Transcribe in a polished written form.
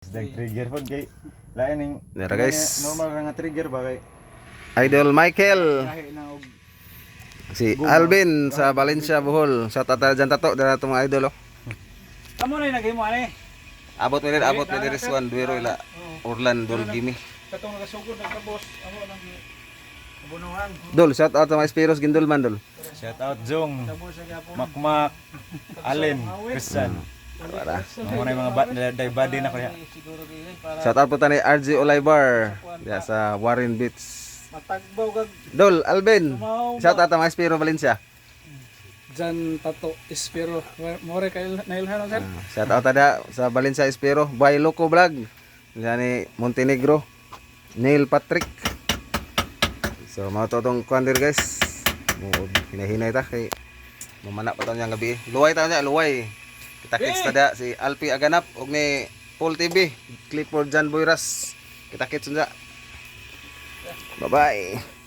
Dag trigger pod kay lain ning Dara, guys. normal ra nga trigger ba kay Idol Michael. lahi na og Si Alvin sa Valencia, Bohol. Shout out dyan tato. Dala itong mga idol. Oh. amo na nagimo ani Abot mo nila Swan. Duwero ila. Orlando Gimi. katong nagasugod nagkabos amo nang bunuhan. Dol, shout out sa mga Spiros Gindulman, Dol. Shout out Jong, Makmak, Allen, Christian. Para. Amo na yung mga day body na kaya. Shout out po tayo ni RG Olivar. Diya sa Warren Beach. Matagbaw kag Dol, Alvin. Shout out sa mga Spiro Valencia. Jan Tato Espero more kay nailhan sir. Shout out tada sa Valencia Espiro. Buhay Loco Vlog. Diyan ni Montenegro. Neil Patrick. So mga totong kuandir guys. Hinahinay ta kay mamana pa taon yang gabi. Luway taon niya, luway. Kita kits tada si Alpi Aganap og ni Paul TV, Clifford Jan Boyras. Kita kits unsa. Bye bye.